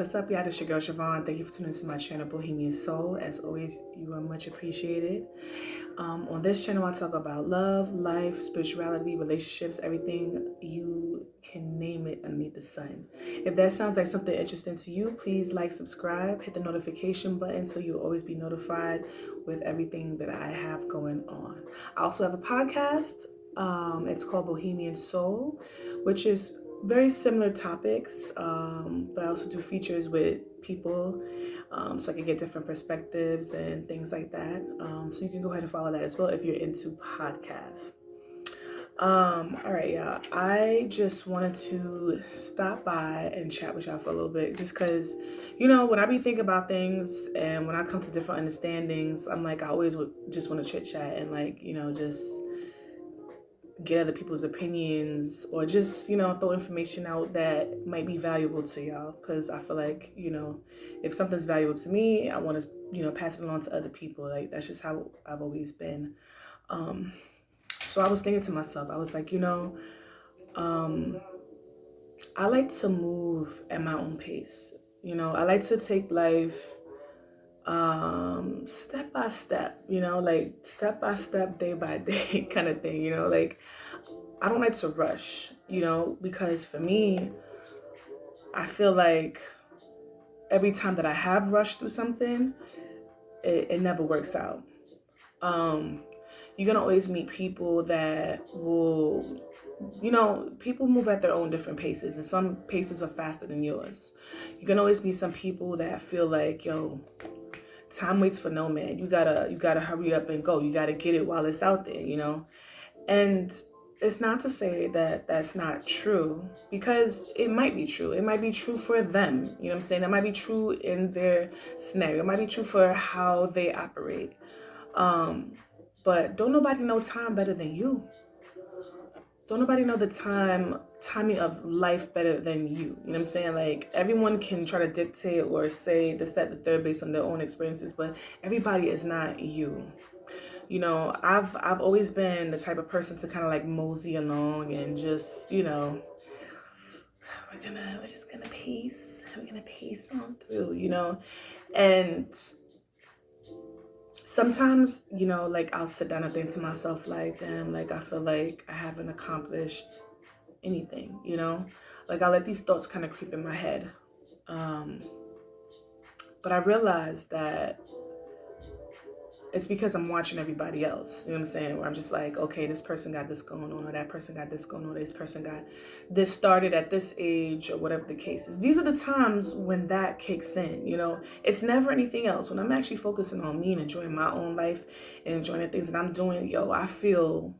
What's up, y'all? This your girl Siobhan. Thank you for tuning into my channel, Bohemian Soul. As always, you are much appreciated. On this channel, I talk about love, life, spirituality, relationships, everything you can name it underneath the sun. If that sounds like something interesting to you, please like, subscribe, hit the notification button so you'll always be notified with everything that I have going on. I also have a podcast. It's called Bohemian Soul, which is very similar topics, but I also do features with people so I can get different perspectives and things like that. So you can go ahead and follow that as well if you're into podcasts. All right, y'all. I just wanted to stop by and chat with y'all for a little bit just because, when I be thinking about things and when I come to different understandings, I'm like, I always would just want to chit chat and just get other people's opinions or just, throw information out that might be valuable to y'all. Because I feel like, if something's valuable to me, I want to, pass it along to other people. Like, that's just how I've always been. So I was thinking to myself, I was like, I like to move at my own pace. I like to take life step by step, like step by step, day by day kind of thing, like I don't like to rush, because for me, I feel like every time that I have rushed through something, it never works out. You're gonna always meet people that will, people move at their own different paces, and some paces are faster than yours. You can always meet some people that feel like, time waits for no man. You gotta hurry up and go. You gotta get it while it's out there, And it's not to say that that's not true, because it might be true. It might be true for them. You know what I'm saying? That might be true in their scenario. It might be true for how they operate. But don't nobody know time better than you. Don't nobody know the timing of life better than you. You know what I'm saying? Like, everyone can try to dictate or say this, that, the third based on their own experiences, but everybody is not you. I've always been the type of person to kind of like mosey along and just, we're just gonna pace. We're gonna pace on through, and sometimes, like I'll sit down and think to myself, like, damn, like I feel like I haven't accomplished anything, like I let these thoughts kind of creep in my head. But I realized that it's because I'm watching everybody else, you know what I'm saying? Where I'm just like, okay, this person got this going on, or that person got this going on, or this person got this started at this age, or whatever the case is. These are the times when that kicks in, It's never anything else. When I'm actually focusing on me and enjoying my own life and enjoying the things that I'm doing, I feel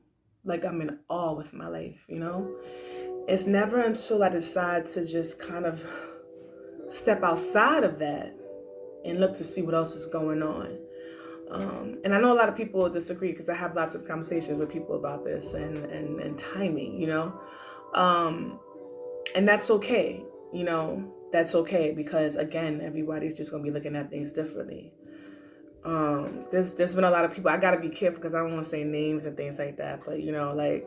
like I'm in awe with my life, It's never until I decide to just kind of step outside of that and look to see what else is going on. And I know a lot of people will disagree, because I have lots of conversations with people about this and timing, and that's okay, that's okay, because again, everybody's just gonna be looking at things differently. There's been a lot of people, I gotta be careful because I don't want to say names and things like that, but I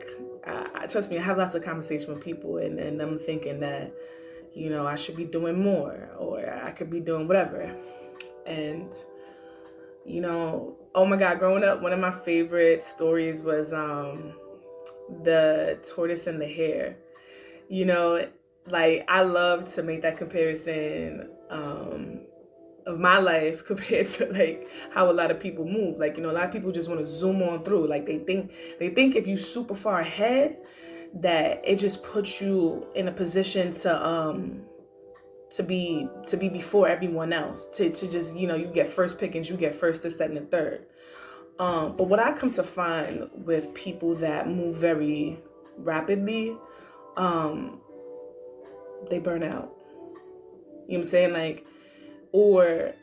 trust me, I have lots of conversation with people and I'm thinking that, I should be doing more, or I could be doing whatever. And oh my God, growing up, one of my favorite stories was the Tortoise and the Hare. Like, I love to make that comparison of my life compared to like how a lot of people move. Like, a lot of people just want to zoom on through. Like, they think if you super far ahead, that it just puts you in a position to be before everyone else, to just, you get first pickings, you get first, this, that, and the third. But what I come to find with people that move very rapidly, they burn out. You know what I'm saying? Like, or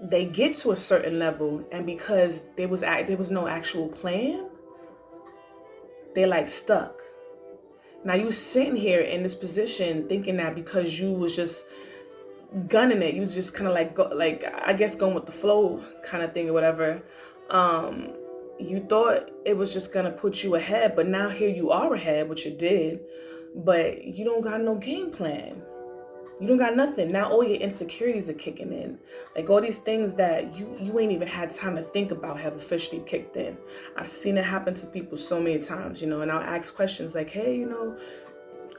they get to a certain level, and because there was no actual plan, they like stuck. Now you sitting here in this position thinking that because you was just gunning it, you was just kind of like I guess going with the flow kind of thing or whatever. You thought it was just gonna put you ahead, but now here you are ahead, which you did, but you don't got no game plan. You don't got nothing. Now all your insecurities are kicking in. Like all these things that you ain't even had time to think about have officially kicked in. I've seen it happen to people so many times, and I'll ask questions like, hey, I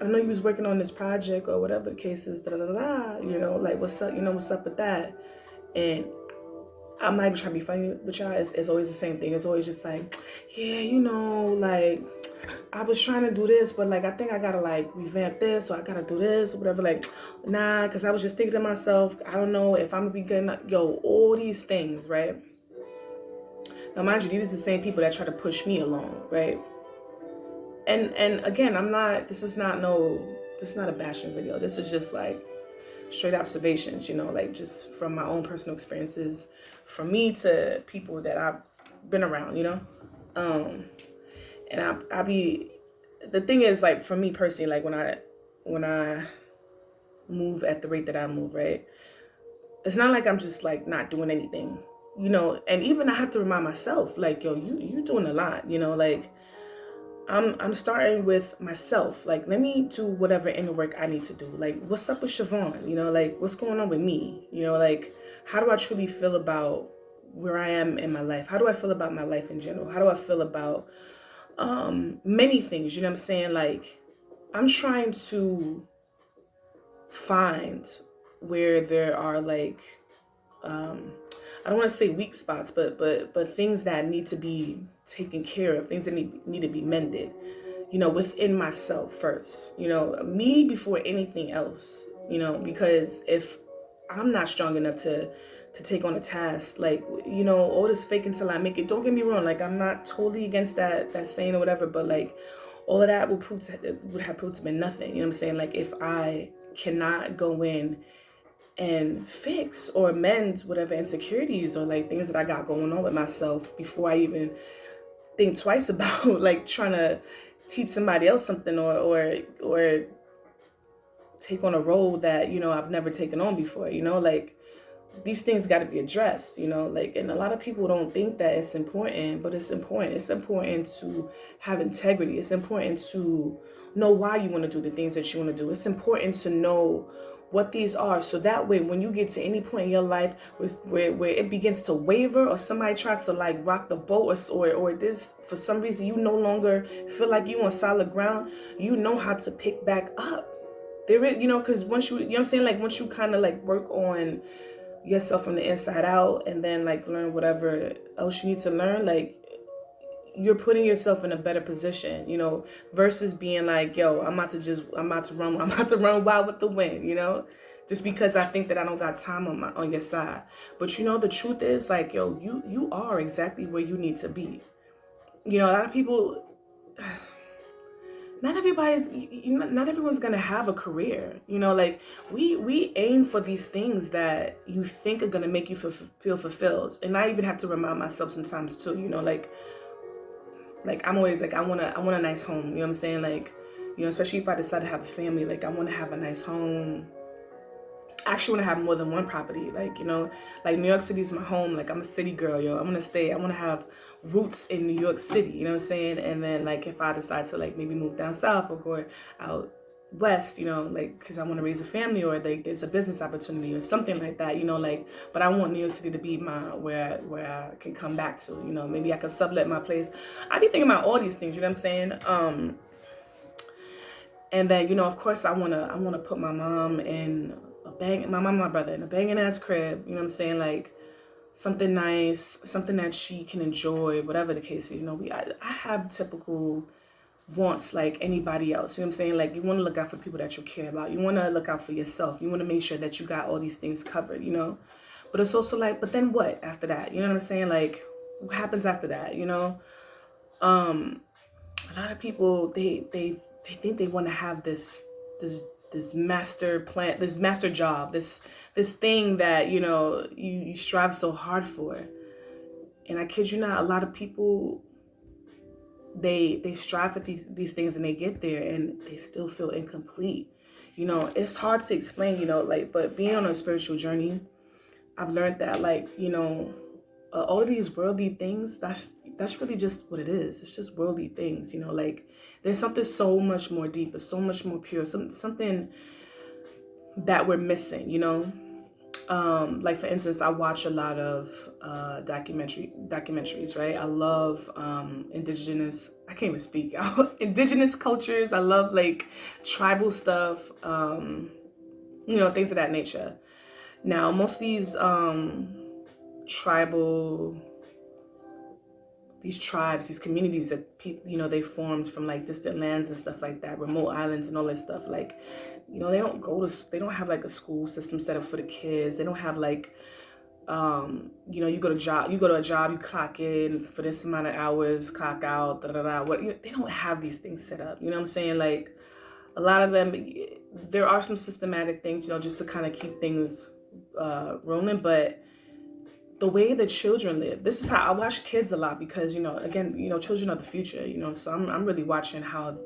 know you was working on this project or whatever the case is, da da da da, like what's up, what's up with that? And I'm not even trying to be funny with y'all. It's always the same thing. It's always just like, yeah, like I was trying to do this, but like I think I gotta like revamp this, or I gotta do this or whatever. Like, nah, because I was just thinking to myself, I don't know if I'm gonna be getting all these things, right? Now, mind you, these are the same people that try to push me along, right? And again, I'm not. This is not a bashing video. This is just like straight observations, like just from my own personal experiences, from me to people that I've been around, and I be, the thing is, like, for me personally, like when I move at the rate that I move, right, it's not like I'm just like not doing anything, and even I have to remind myself, like, yo, you doing a lot, like I'm starting with myself. Like, let me do whatever inner work I need to do. Like, what's up with Siobhan? Like, what's going on with me? Like, how do I truly feel about where I am in my life? How do I feel about my life in general? How do I feel about many things? You know what I'm saying? Like, I'm trying to find where there are like I don't want to say weak spots, but things that need to be taken care of, things that need to be mended, within myself first, me before anything else, because if I'm not strong enough to take on a task, like, all this fake until I make it. Don't get me wrong, like, I'm not totally against that saying or whatever, but like all of that would have proved to be nothing. You know what I'm saying? Like, if I cannot go in and fix or amend whatever insecurities or like things that I got going on with myself before I even think twice about like trying to teach somebody else something or take on a role that I've never taken on before, like these things got to be addressed, like, and a lot of people don't think that it's important, but it's important. It's important to have integrity. It's important to know why you want to do the things that you want to do. It's important to know what these are, so that way when you get to any point in your life where it begins to waver, or somebody tries to like rock the boat, or this for some reason you no longer feel like you on solid ground, you know how to pick back up. There is, because once you know what I'm saying, like once you kind of like work on yourself from the inside out and then like learn whatever else you need to learn, like you're putting yourself in a better position, versus being like, yo, I'm about to run wild with the wind, just because I think that I don't got time on your side. But the truth is, like, yo, you are exactly where you need to be. A lot of people, not everyone's gonna have a career, like we aim for these things that you think are gonna make you feel fulfilled. And I even have to remind myself sometimes too, like I'm always like, I want a nice home, you know what I'm saying? Like, especially if I decide to have a family, like I want to have a nice home. I actually want to have more than one property, like, like New York City is my home. Like, I'm a city girl, yo. I want to have roots in New York City, you know what I'm saying? And then like if I decide to like maybe move down south or go out west, like because I want to raise a family, or like there's a business opportunity or something like that, like, but I want New York City to be where I can come back to, maybe I can sublet my place. I be thinking about all these things, you know what I'm saying? And then, of course I want to put my mom in my mom and my brother in a banging ass crib, you know what I'm saying? Like something nice, something that she can enjoy, whatever the case is. I have typical wants like anybody else, you know what I'm saying? Like, you want to look out for people that you care about. You want to look out for yourself. You want to make sure that you got all these things covered, But it's also like, but then what after that? You know what I'm saying? Like, what happens after that, A lot of people, they think they want to have this master plan, this master job, this thing that you strive so hard for. And I kid you not, a lot of people, they strive for these things and they get there and they still feel incomplete. It's hard to explain, like, but being on a spiritual journey, I've learned that, like, all of these worldly things, that's really just what it is. It's just worldly things, like there's something so much more deeper, so much more pure, something that we're missing, you know? Like for instance, I watch a lot of documentaries, right? I love I can't even speak, indigenous cultures. I love like tribal stuff, you know, things of that nature. Now, most of tribal these tribes, these communities that people, you know, they formed from like distant lands and stuff like that, remote islands and all that stuff. Like, you know, they don't have like a school system set up for the kids. They don't have like, you know, you go to a job, you clock in for this amount of hours, clock out, da da da. What, you know, they don't have these things set up. You know what I'm saying? Like, a lot of them, there are some systematic things, you know, just to kind of keep things rolling, but the way the children live. This is how I watch kids a lot because, you know, again, you know, children are the future, you know, so I'm really watching how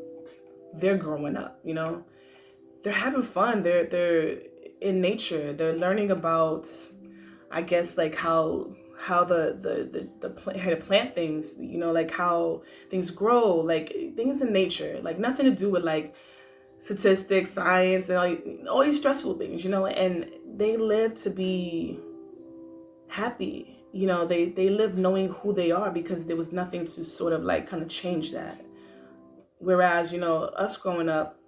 they're growing up, you know. They're having fun. They're in nature. They're learning about, I guess, like how how to plant things, you know, like how things grow, like things in nature, like nothing to do with like statistics, science, and all these stressful things, you know, and they live to be happy. You know, they live knowing who they are because there was nothing to sort of like kind of change that. Whereas, you know, us growing up,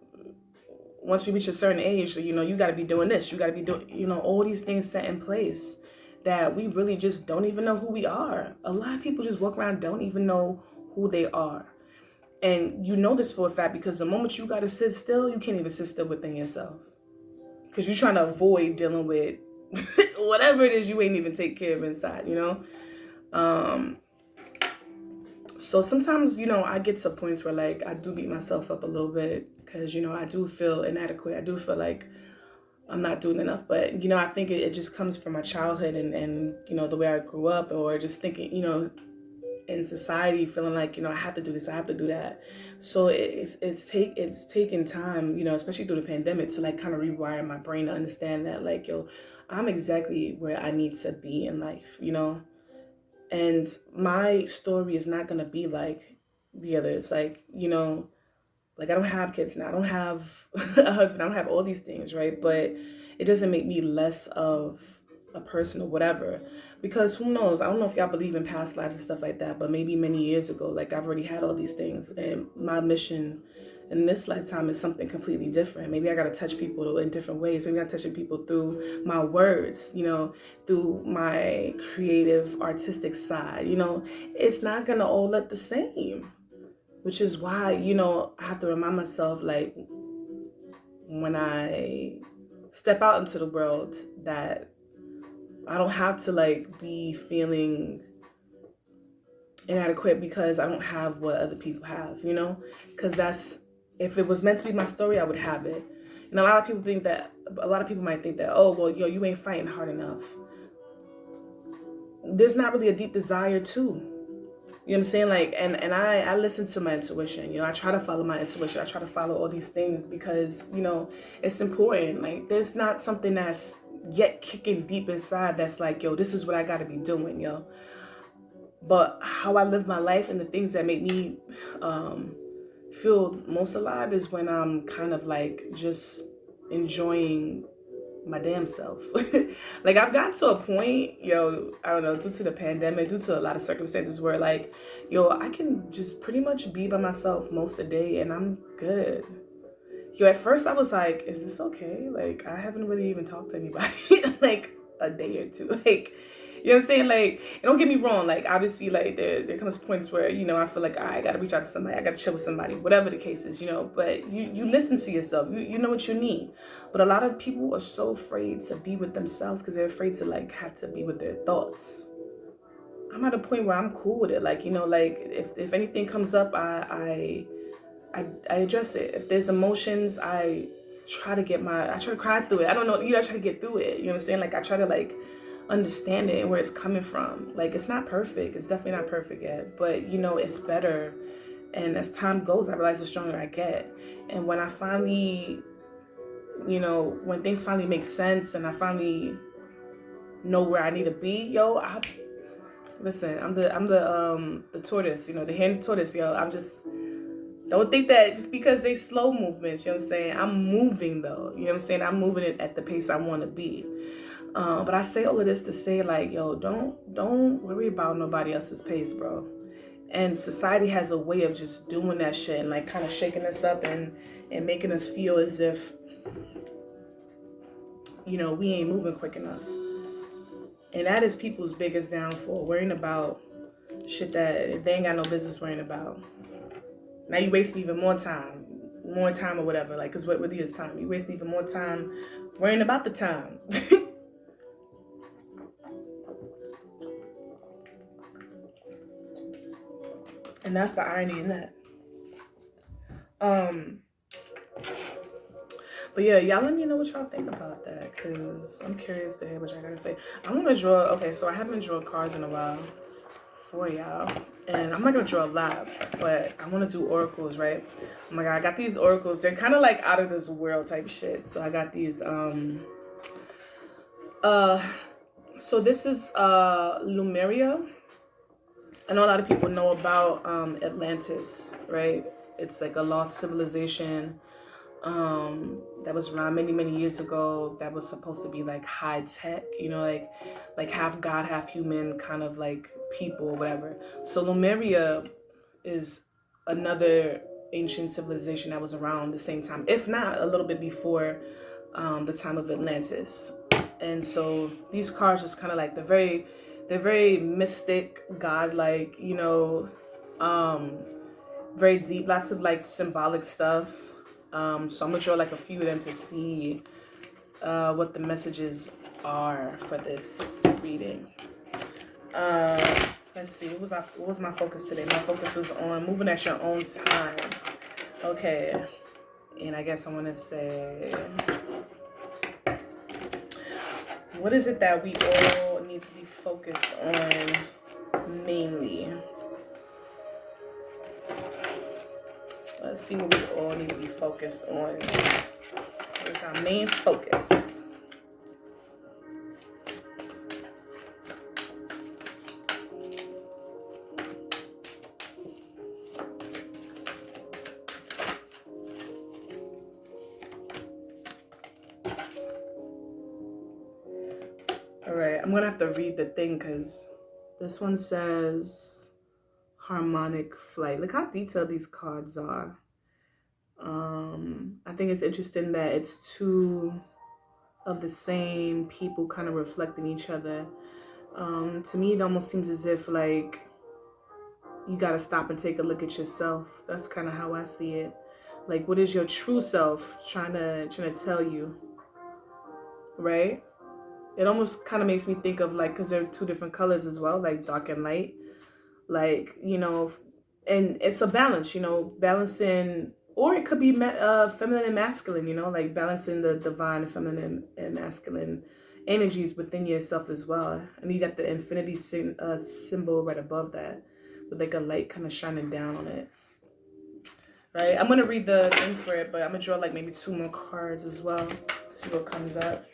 once we reach a certain age, you know, you got to be doing this, you got to be doing, you know, all these things set in place that we really just don't even know who we are. A lot of people just walk around, don't even know who they are. And you know this for a fact because the moment you got to sit still, you can't even sit still within yourself because you're trying to avoid dealing with whatever it is you ain't even take care of inside, you know? So sometimes, you know, I get to points where like I do beat myself up a little bit because, you know, I do feel inadequate. I do feel like I'm not doing enough. But, you know, I think it just comes from my childhood and, you know, the way I grew up, or just thinking, you know, in society, feeling like, you know, I have to do this, I have to do that. So it's taken time, you know, especially through the pandemic, to like kind of rewire my brain to understand that like, yo, I'm exactly where I need to be in life, you know. And my story is not gonna be like the others. Like, you know, like I don't have kids now, I don't have a husband, I don't have all these things, right? But it doesn't make me less of a person or whatever. Because who knows? I don't know if y'all believe in past lives and stuff like that, but maybe many years ago, like I've already had all these things, and my mission in this lifetime is something completely different. Maybe I gotta touch people in different ways. Maybe I'm touching people through my words, you know, through my creative, artistic side. You know, it's not gonna all look the same. Which is why, you know, I have to remind myself, like, when I step out into the world, that I don't have to, like, be feeling inadequate because I don't have what other people have, you know? Because if it was meant to be my story, I would have it. And a lot of people might think that, oh, well, yo, you ain't fighting hard enough. There's not really a deep desire to. You know what I'm saying? Like, and I listen to my intuition. You know, I try to follow my intuition. I try to follow all these things because, you know, it's important. Like, there's not something that's yet kicking deep inside that's like, yo, this is what I got to be doing, yo. But how I live my life and the things that make me feel most alive is when I'm kind of like just enjoying my damn self. Like I've gotten to a point, yo, I don't know, due to the pandemic, due to a lot of circumstances where like, yo, I can just pretty much be by myself most of the day and I'm good. Yo, at first I was like, is this okay? Like, I haven't really even talked to anybody like a day or two. Like, you know what I'm saying? Like, and don't get me wrong. Like, obviously, like, there comes points where, you know, I feel like I got to reach out to somebody. I got to chill with somebody, whatever the case is, you know. But you listen to yourself. You know what you need. But a lot of people are so afraid to be with themselves because they're afraid to, like, have to be with their thoughts. I'm at a point where I'm cool with it. Like, you know, like, if anything comes up, I address it. If there's emotions, I try to cry through it. I don't know, you know, I try to get through it. You know what I'm saying? Like I try to like understand it and where it's coming from. Like it's not perfect. It's definitely not perfect yet, but you know, it's better. And as time goes, I realize the stronger I get. And when I finally, you know, when things finally make sense and I finally know where I need to be, yo, listen, I'm the tortoise, you know, the hare and the tortoise, yo. I'm just Don't think that just because they slow movements, you know what I'm saying? I'm moving though. You know what I'm saying? I'm moving it at the pace I want to be. But I say all of this to say, like, yo, don't worry about nobody else's pace, bro. And society has a way of just doing that shit and like kind of shaking us up and making us feel as if, you know, we ain't moving quick enough. And that is people's biggest downfall, worrying about shit that they ain't got no business worrying about. Now you wasting even more time or whatever, like, because what really is time? You wasting even more time worrying about the time. And that's the irony in that. But yeah, y'all let me know what y'all think about that, because I'm curious to hear what y'all gotta say. I'm gonna draw, okay, so I haven't drawn cards in a while for y'all, and I'm not gonna draw a lot, but I want to do oracles, right? Oh my god, I got these oracles. They're kind of like out of this world type shit. So I got these so this is Lumeria. I know a lot of people know about Atlantis, right? It's like a lost civilization that was around many years ago, that was supposed to be like high tech, you know, like half god, half human kind of like people or whatever. So Lemuria is another ancient civilization that was around the same time, if not a little bit before the time of Atlantis. And so these cards just kind of like they're very mystic, godlike, you know, very deep, lots of like symbolic stuff. So I'm gonna draw like a few of them to see what the messages are for this reading. Let's see, what was my focus today? My focus was on moving at your own time. Okay, and I guess I want to say, what is it that we all need to be focused on mainly? Let's see what we all need to be focused on. What's our main focus? All right, I'm gonna have to read the thing because this one says harmonic flight. Look how detailed these cards are. I think it's interesting that it's two of the same people kind of reflecting each other. To me, it almost seems as if like you gotta stop and take a look at yourself. That's kind of how I see it. Like, what is your true self trying to tell you, right? It almost kind of makes me think of like, because they're two different colors as well, like dark and light. Like, you know, and it's a balance, you know, balancing, or it could be feminine and masculine, you know, like balancing the divine feminine and masculine energies within yourself as well. And you got the infinity symbol right above that with like a light kind of shining down on it. Right, I'm gonna read the thing for it, but I'm gonna draw like maybe 2 more cards as well. See what comes up.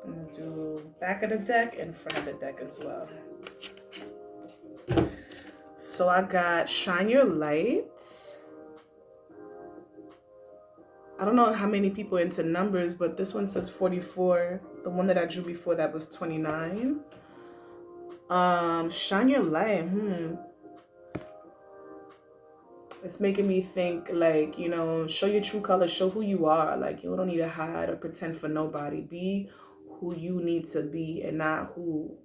I'm gonna do back of the deck and front of the deck as well. So I got Shine Your Light. I don't know how many people are into numbers, but this one says 44. The one that I drew before that was 29. Shine Your Light. It's making me think like, you know, show your true colors, show who you are. Like, you don't need to hide or pretend for nobody. Be who you need to be and not who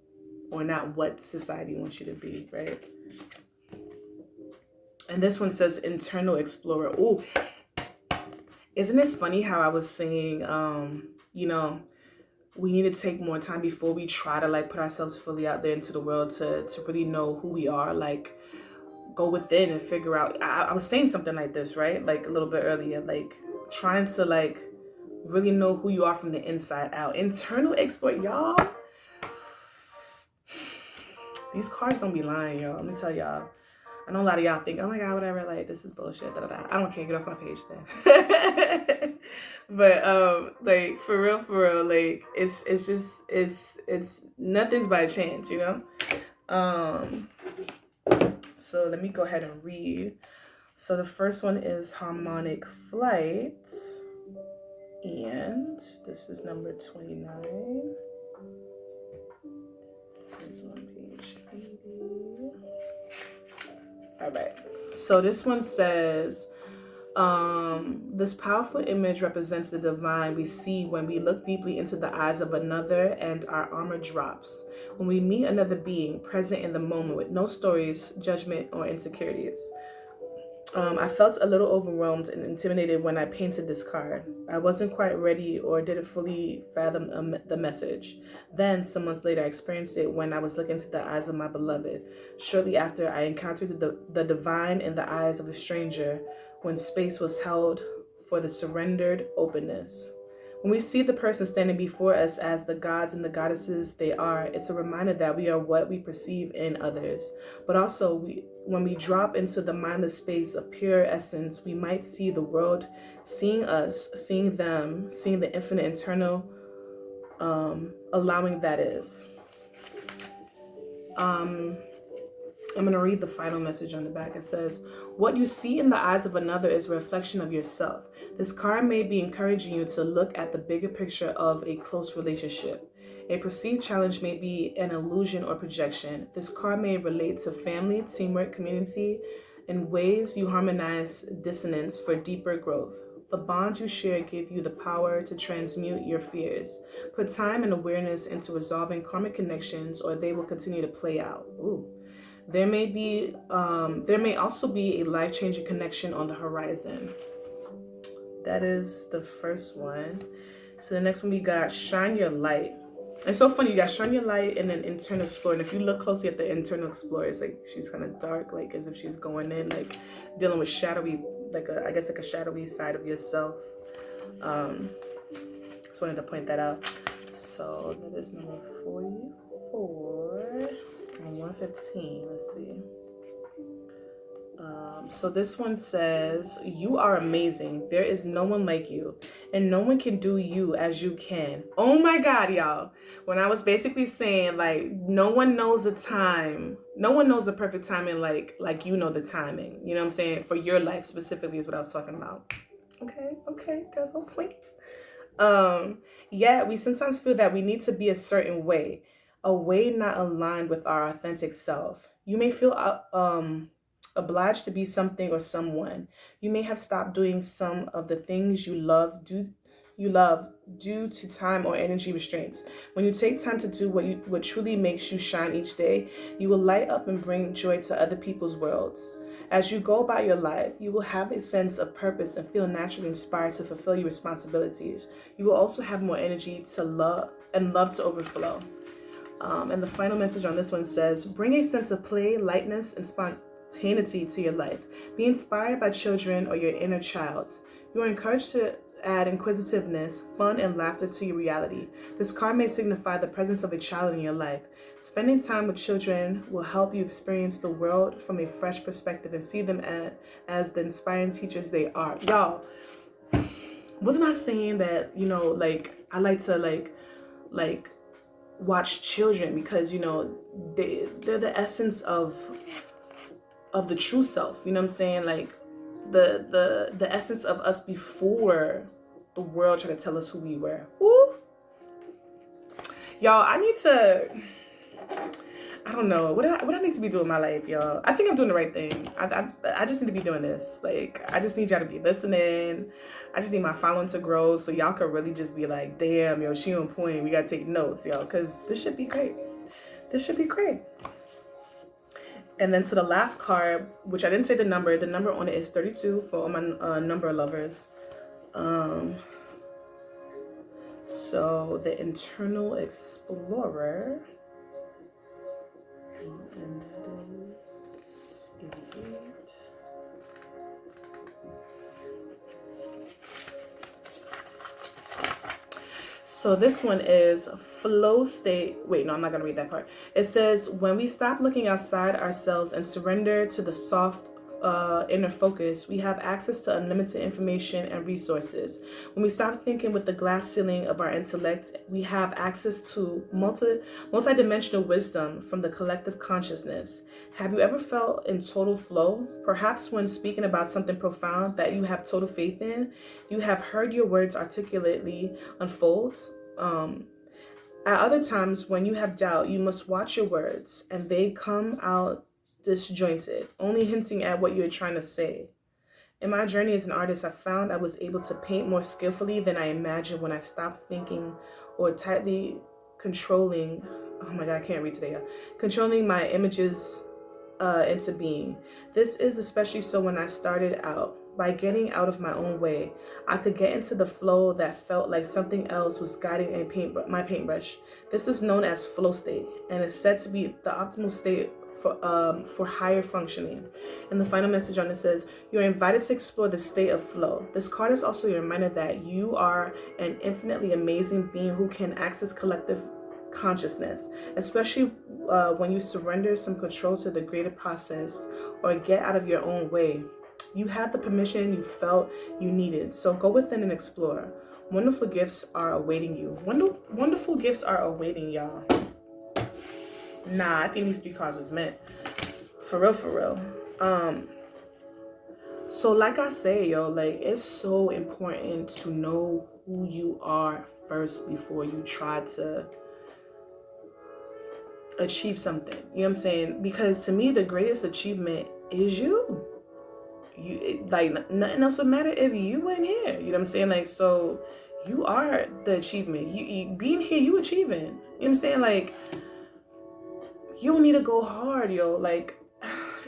or not what society wants you to be, right? And this one says Internal Explorer. Oh, isn't it funny how I was saying, you know, we need to take more time before we try to like put ourselves fully out there into the world to really know who we are. Like, go within and figure out. I was saying something like this, right? Like a little bit earlier, like trying to like really know who you are from the inside out. Internal Explorer, y'all. These cards don't be lying, y'all. Let me tell y'all. I know a lot of y'all think, oh my God, whatever, like, this is bullshit, da, da, da. I don't care, get off my page then. But like for real, like it's nothing's by chance, you know. Um, so let me go ahead and read. So the first one is harmonic flight, and this is number 29. It's on page 80. All right. So this one says, this powerful image represents the divine we see when we look deeply into the eyes of another and our armor drops. When we meet another being present in the moment with no stories, judgment, or insecurities. I felt a little overwhelmed and intimidated when I painted this card. I wasn't quite ready or didn't fully fathom the message. Then, some months later, I experienced it when I was looking into the eyes of my beloved. Shortly after, I encountered the divine in the eyes of a stranger when space was held for the surrendered openness. When we see the person standing before us as the gods and the goddesses they are, it's a reminder that we are what we perceive in others. But also, when we drop into the mindless space of pure essence, we might see the world seeing us, seeing them, seeing the infinite internal, allowing that is. I'm going to read the final message on the back. It says, what you see in the eyes of another is a reflection of yourself. This card may be encouraging you to look at the bigger picture of a close relationship. A perceived challenge may be an illusion or projection. This card may relate to family, teamwork, community, in ways you harmonize dissonance for deeper growth. The bonds you share give you the power to transmute your fears. Put time and awareness into resolving karmic connections, or they will continue to play out. Ooh. There may also be a life-changing connection on the horizon. That is the first one. So the next one we got Shine Your Light. It's so funny, you got Shine Your Light and then Internal Explorer. And if you look closely at the Internal Explorer, it's like she's kind of dark, like as if she's going in, like dealing with shadowy, like a shadowy side of yourself. Just wanted to point that out. So that is number 44. And 115, let's see. So this one says, you are amazing. There is no one like you, and no one can do you as you can. Oh my God, y'all. When I was basically saying, like, no one knows the time. No one knows the perfect timing like you know the timing. You know what I'm saying? For your life specifically is what I was talking about. Okay, girls on point. Yeah, we sometimes feel that we need to be a certain way, a way not aligned with our authentic self. You may feel obliged to be something or someone. You may have stopped doing some of the things you love due to time or energy restraints. When you take time to do what truly makes you shine each day, you will light up and bring joy to other people's worlds. As you go about your life, you will have a sense of purpose and feel naturally inspired to fulfill your responsibilities. You will also have more energy to love to overflow. And the final message on this one says, bring a sense of play, lightness, and spontaneity to your life. Be inspired by children or your inner child. You are encouraged to add inquisitiveness, fun, and laughter to your reality. This card may signify the presence of a child in your life. Spending time with children will help you experience the world from a fresh perspective and see them as the inspiring teachers they are. Y'all, wasn't I saying that, like, I like to, like watch children because, they're the essence of the true self, you know what I'm saying? Like, the essence of us before the world tried to tell us who we were. Woo! Y'all, I don't know what I need to be doing in my life, y'all. I think I'm doing the right thing. I just need to be doing this. Like, I just need y'all to be listening. I just need my following to grow so y'all can really just be like, damn, yo, she on point. We gotta take notes, y'all, because this should be great. And then so the last card, which I didn't say the number on it is 32 for all my number lovers. So the Internal Explorer, and that is 88. So this one is flow state. Wait, no, I'm not going to read that part. It says, when we stop looking outside ourselves and surrender to the soft inner focus, we have access to unlimited information and resources. When we stop thinking with the glass ceiling of our intellect, we have access to multidimensional wisdom from the collective consciousness. Have you ever felt in total flow? Perhaps when speaking about something profound that you have total faith in, you have heard your words articulately unfold. At other times, when you have doubt, you must watch your words, and they come out disjointed, only hinting at what you're trying to say. In my journey as an artist, I found I was able to paint more skillfully than I imagined when I stopped thinking or tightly controlling. Oh my God, I can't read today. Controlling my images into being. This is especially so when I started out. By getting out of my own way, I could get into the flow that felt like something else was guiding my paintbrush. This is known as flow state, and is said to be the optimal state for higher functioning. And the final message on it says, you're invited to explore the state of flow. This card is also a reminder that you are an infinitely amazing being who can access collective consciousness, especially when you surrender some control to the greater process or get out of your own way. You have the permission you felt you needed. So go within and explore. Wonderful gifts are awaiting you. Wonderful gifts are awaiting y'all. Nah, I think these 3 cards was meant. For real, for real. So like I say, yo, like, it's so important to know who you are first before you try to achieve something. You know what I'm saying? Because to me, the greatest achievement is you. Like, nothing else would matter if you weren't here. You know what I'm saying? Like, so you are the achievement. You being here, you achieving. You know what I'm saying? Like, you don't need to go hard, yo. Like,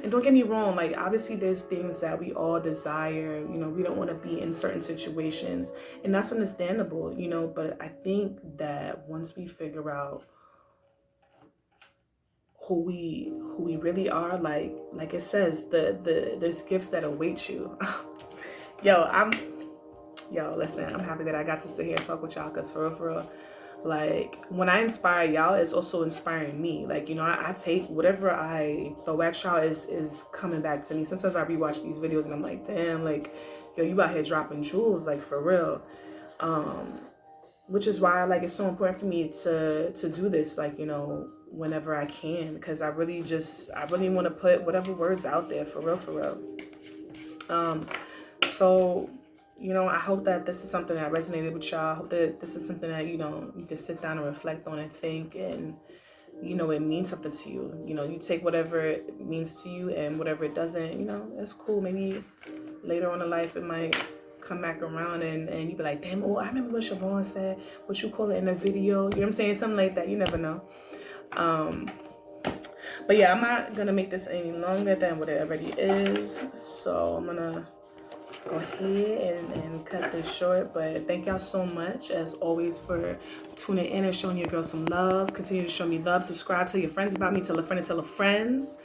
and don't get me wrong, like, obviously there's things that we all desire. You know, we don't want to be in certain situations, and that's understandable, you know. But I think that once we figure out who we really are, like it says, there's gifts that await you. Yo, listen, I'm happy that I got to sit here and talk with y'all, because for real, like, when I inspire y'all, it's also inspiring me. Like, you know, I take whatever I throw at y'all is coming back to me. Sometimes I rewatch these videos and I'm like, damn, like, yo, you out here dropping jewels, like, for real. Which is why, like, it's so important for me to do this, like, you know, whenever I can, because I really want to put whatever words out there, for real. So, you know, I hope that this is something that resonated with y'all. I hope that this is something that, you know, you can sit down and reflect on and think, and, you know, it means something to you. You know, you take whatever it means to you, and whatever it doesn't, you know, it's cool. Maybe later on in life it might come back around, and you be like, damn, oh, I remember what Siobhan said, what you call it in a video. You know what I'm saying? Something like that. You never know. But yeah, I'm not gonna make this any longer than what it already is. So I'm gonna go ahead and cut this short. But thank y'all so much, as always, for tuning in and showing your girl some love. Continue to show me love. Subscribe, tell your friends about me, tell a friend and tell a friends.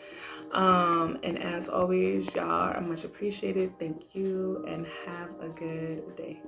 And as always, y'all are much appreciated. Thank you, and have a good day.